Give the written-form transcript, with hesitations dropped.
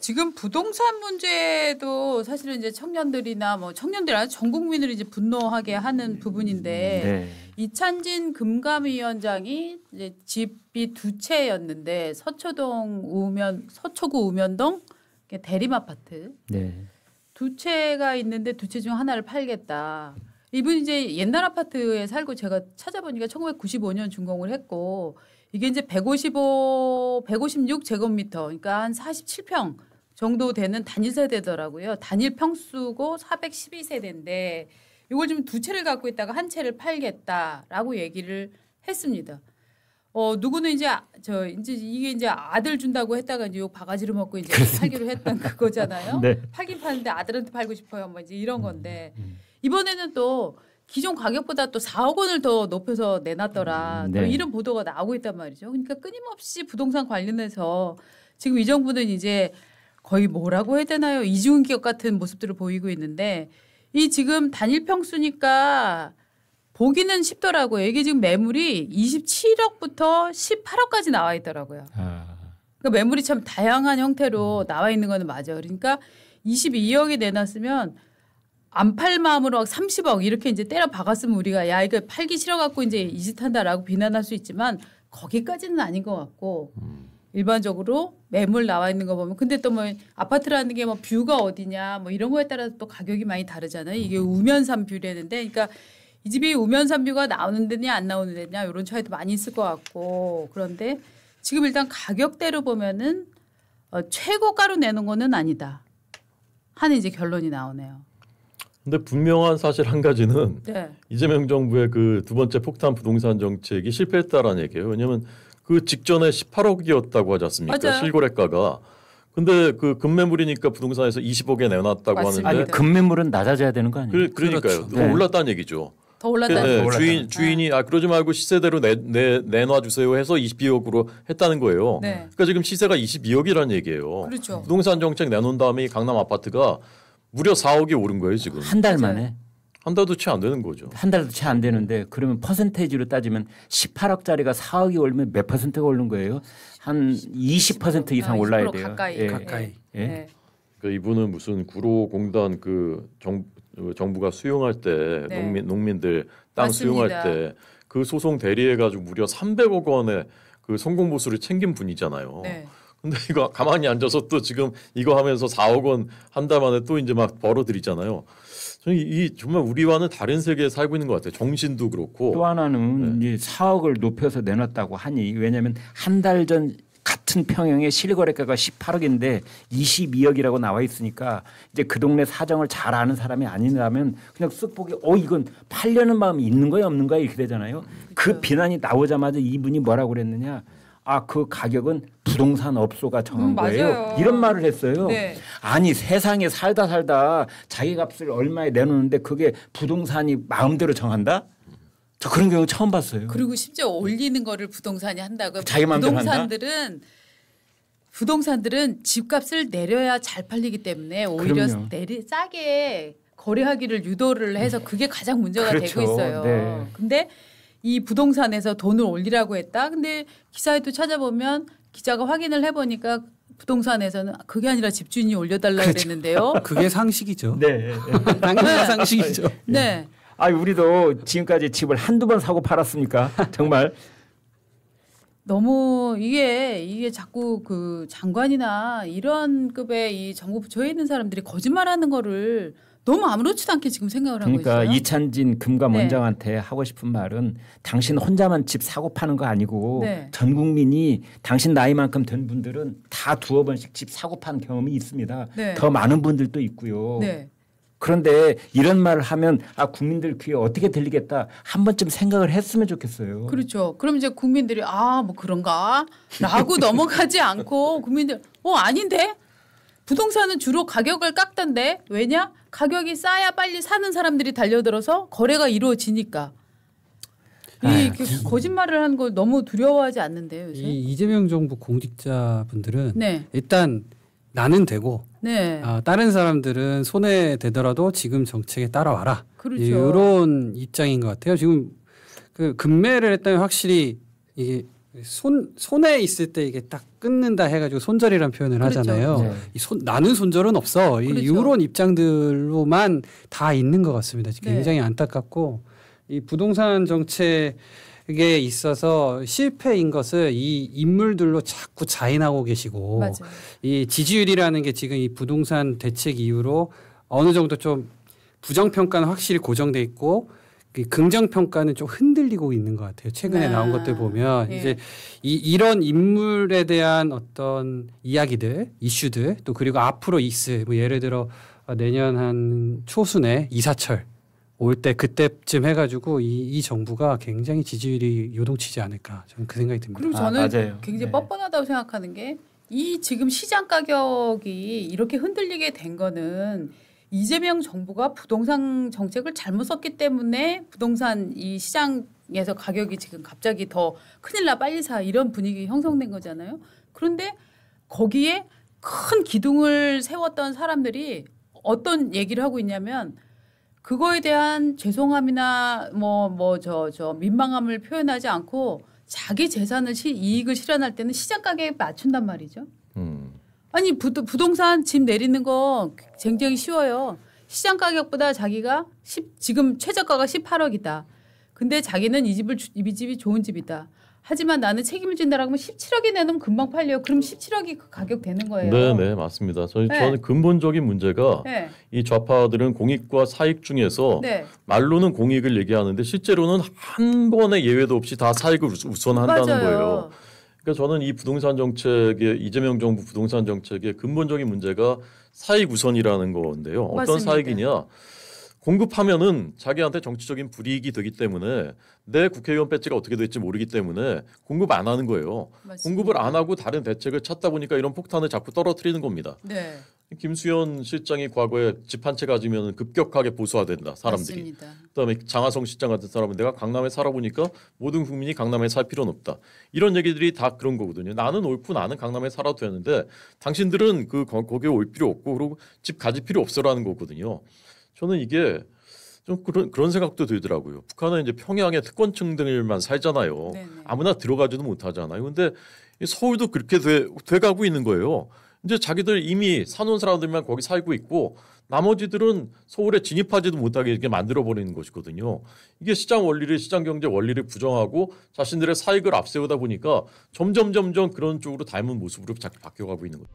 지금 부동산 문제도 사실은 이제 청년들이나 뭐 청년들 아니라 전 국민을 이제 분노하게 하는 부분인데 네. 이찬진 금감위원장이 이제 집이 두 채였는데 서초구 우면동 대림 아파트 네. 두 채가 있는데 두 채 중 하나를 팔겠다. 이분이 이제 옛날 아파트에 살고 제가 찾아보니까 1995년 준공을 했고 이게 이제 156제곱미터 그러니까 한 47평 정도 되는 단일 세대더라고요. 단일 평수고 412세대인데 이걸 좀 두 채를 갖고 있다가 한 채를 팔겠다라고 얘기를 했습니다. 누구는 이제 이게 이제 아들 준다고 했다가 이제 요 바가지를 먹고 이제 팔기로 했던 그거잖아요. 네. 팔긴 파는데 아들한테 팔고 싶어요. 뭐 이제 이런 건데 이번에는 또 기존 가격보다 또 4억 원을 더 높여서 내놨더라. 네. 또 이런 보도가 나오고 있단 말이죠. 그러니까 끊임없이 부동산 관련해서 지금 이 정부는 이제 거의 뭐라고 해야 되나요? 이중인격 같은 모습들을 보이고 있는데 이 지금 단일 평수니까 보기는 쉽더라고요. 이게 지금 매물이 27억부터 18억까지 나와 있더라고요. 그러니까 매물이 참 다양한 형태로 나와 있는 거는 맞아요. 그러니까 22억이 내놨으면 안 팔 마음으로 막 30억 이렇게 이제 때려 박았으면 우리가 야 이거 팔기 싫어갖고 이제 이 짓 한다라고 비난할 수 있지만 거기까지는 아닌 것 같고 일반적으로 매물 나와 있는 거 보면 근데 또 뭐 아파트라는 게 뭐 뷰가 어디냐 뭐 이런 거에 따라서 또 가격이 많이 다르잖아요. 이게 우면산 뷰라는데 그러니까 이 집이 우면산 뷰가 나오는 데냐 안 나오는 데냐 이런 차이도 많이 있을 것 같고 그런데 지금 일단 가격대로 보면은 최고가로 내는 거는 아니다 하는 이제 결론이 나오네요. 근데 분명한 사실 한 가지는 네. 이재명 정부의 그 두 번째 폭탄 부동산 정책이 실패했다라는 얘기예요. 왜냐하면 그 직전에 18억이었다고 하지 않습니까? 맞아요. 실거래가가. 근데 그 금매물이니까 부동산에서 20억에 내놨다고 맞습니다. 하는데 아니 금매물은 낮아져야 되는 거 아니에요? 그러니까요. 그렇죠. 더 올랐다는 얘기죠. 더 올랐다. 네, 주인이 그러지 말고 시세대로 내놔 주세요 해서 22억으로 했다는 거예요. 네. 그러니까 지금 시세가 22억이라는 얘기예요. 그렇죠. 부동산 정책 내놓은 다음에 강남 아파트가 무려 4억이 오른 거예요 지금. 한 달 맞아요. 만에. 한 달도 채 안 되는 거죠. 한 달도 채 안 되는데 그러면 퍼센테이지로 따지면 18억짜리가 4억이 오르면 몇 퍼센트가 오른 거예요? 한 20% 이상 올라야 돼요. 가까이. 예. 가까이. 예. 네. 그러니까 이분은 무슨 구로공단 그 정부가 수용할 때 네. 농민들 땅 맞습니다. 수용할 때 그 소송 대리해가지고 무려 300억 원의 그 성공 보수를 챙긴 분이잖아요. 네. 근데 이거 가만히 앉아서 또 지금 이거 하면서 4억 원 한 달 만에 또 이제 막 벌어들이잖아요. 저는 이 정말 우리와는 다른 세계에 살고 있는 것 같아요. 정신도 그렇고. 또 하나는 이제 4억을 높여서 내놨다고 하니 왜냐하면 한 달 전 같은 평형의 실거래가가 18억인데 22억이라고 나와 있으니까 이제 그 동네 사정을 잘 아는 사람이 아니라면 그냥 쓱 보기 이건 팔려는 마음이 있는 거야 없는 거야 이렇게 되잖아요. 그 비난이 나오자마자 이분이 뭐라고 그랬느냐. 그 가격은 부동산 업소가 정한 거예요. 맞아요. 이런 말을 했어요. 네. 아니 세상에 살다 자기 값을 얼마에 내놓는데 그게 부동산이 마음대로 정한다? 저 그런 경우 처음 봤어요. 그리고 심지어 올리는 거를 부동산이 한다고요. 자기 마음대로 부동산들은 집값을 내려야 잘 팔리기 때문에 오히려 그럼요. 싸게 거래하기를 유도를 해서 그게 가장 문제가 그렇죠. 되고 있어요. 네. 근데 이 부동산에서 돈을 올리라고 했다. 근데 기사에도 찾아보면 기자가 확인을 해보니까 부동산에서는 그게 아니라 집주인이 올려달라고 그랬는데요. 그게 상식이죠. 네. 당연한 상식이죠. 네. 우리도 지금까지 집을 한두 번 사고 팔았습니까? 정말. 너무 이게 자꾸 그 장관이나 이런 급의 이 정부 부처에 있는 사람들이 거짓말하는 거를 너무 아무렇지도 않게 지금 생각을 하고 있어요. 그러니까 이찬진 금감 네. 원장한테 하고 싶은 말은 당신 혼자만 집 사고 파는 거 아니고 네. 전 국민이 당신 나이만큼 된 분들은 다 두어 번씩 집 사고 판 경험이 있습니다. 네. 더 많은 분들도 있고요. 네. 그런데 이런 말을 하면 국민들 귀에 어떻게 들리겠다 한 번쯤 생각을 했으면 좋겠어요. 그렇죠. 그럼 이제 국민들이 뭐 그런가? 라고 넘어가지 않고 국민들 아닌데? 부동산은 주로 가격을 깎던데 왜냐? 가격이 싸야 빨리 사는 사람들이 달려들어서 거래가 이루어지니까. 이렇게 거짓말을 하는 걸 너무 두려워하지 않는데요. 요새? 이 이재명 정부 공직자분들은 네. 일단 나는 되고 네. 다른 사람들은 손해 되더라도 지금 정책에 따라와라. 그렇죠. 이런 입장인 것 같아요. 지금 그 급매를 했다면 확실히 이게 손에 있을 때 이게 딱 끊는다 해가지고 손절이라는 표현을 그렇죠. 하잖아요. 네. 나는 손절은 없어. 그렇죠. 이런 입장들로만 다 있는 것 같습니다. 네. 굉장히 안타깝고 이 부동산 정책에 있어서 실패인 것을 이 인물들로 자꾸 자인하고 계시고 맞아요. 이 지지율이라는 게 지금 이 부동산 대책 이후로 어느 정도 좀 부정평가는 확실히 고정돼 있고 긍정평가는 좀 흔들리고 있는 것 같아요. 최근에 나온 것들 보면 예. 이제 이런 인물에 대한 어떤 이야기들, 이슈들 또 그리고 앞으로 있을 뭐 예를 들어 내년 한 초순에 이사철 올 때 그때쯤 해가지고 이 정부가 굉장히 지지율이 요동치지 않을까 저는 그 생각이 듭니다. 그리고 저는 맞아요. 굉장히 네. 뻔뻔하다고 생각하는 게 이 지금 시장 가격이 이렇게 흔들리게 된 거는 이재명 정부가 부동산 정책을 잘못 썼기 때문에 부동산 이 시장에서 가격이 지금 갑자기 더 큰일 나 빨리 사 이런 분위기 형성된 거잖아요. 그런데 거기에 큰 기둥을 세웠던 사람들이 어떤 얘기를 하고 있냐면 그거에 대한 죄송함이나 저 민망함을 표현하지 않고 자기 재산을 이익을 실현할 때는 시장 가격에 맞춘단 말이죠. 아니 부동산 집 내리는 거 굉장히 쉬워요. 시장 가격보다 자기가 지금 최저가가 18억이다. 근데 자기는 이 집이 좋은 집이다. 하지만 나는 책임을 진다라고 하면 17억이 내놓으면 금방 팔려요. 그럼 17억이 그 가격 되는 거예요. 네, 맞습니다. 저는 근본적인 문제가 네. 이 좌파들은 공익과 사익 중에서 네. 말로는 공익을 얘기하는데 실제로는 한 번의 예외도 없이 다 사익을 우선한다는 맞아요. 거예요. 그러니까 저는 이 부동산 정책의 이재명 정부 부동산 정책의 근본적인 문제가 사익 우선이라는 건데요. 어떤 맞습니다. 사익이냐? 공급하면은 자기한테 정치적인 불이익이 되기 때문에 내 국회의원 배지가 어떻게 될지 모르기 때문에 공급 안 하는 거예요. 맞습니다. 공급을 안 하고 다른 대책을 찾다 보니까 이런 폭탄을 자꾸 떨어뜨리는 겁니다. 네. 김수현 실장이 과거에 집 한 채 가지면 급격하게 보수화된다 사람들이. 맞습니다. 그다음에 장하성 실장 같은 사람은 내가 강남에 살아보니까 모든 국민이 강남에 살 필요는 없다. 이런 얘기들이 다 그런 거거든요. 나는 옳고 나는 강남에 살아도 되는데 당신들은 거기에 올 필요 없고 그리고 집 가질 필요 없어라는 거거든요. 저는 이게 좀 그런 생각도 들더라고요. 북한은 이제 평양에 특권층들만 살잖아요. 네네. 아무나 들어가지도 못하잖아요. 근데 서울도 그렇게 돼가고 있는 거예요. 이제 자기들 이미 사놓은 사람들만 거기 살고 있고 나머지들은 서울에 진입하지도 못하게 이렇게 만들어버리는 것이거든요. 이게 시장 경제 원리를 부정하고 자신들의 사익을 앞세우다 보니까 점점 그런 쪽으로 닮은 모습으로 자꾸 바뀌어가고 있는 거죠.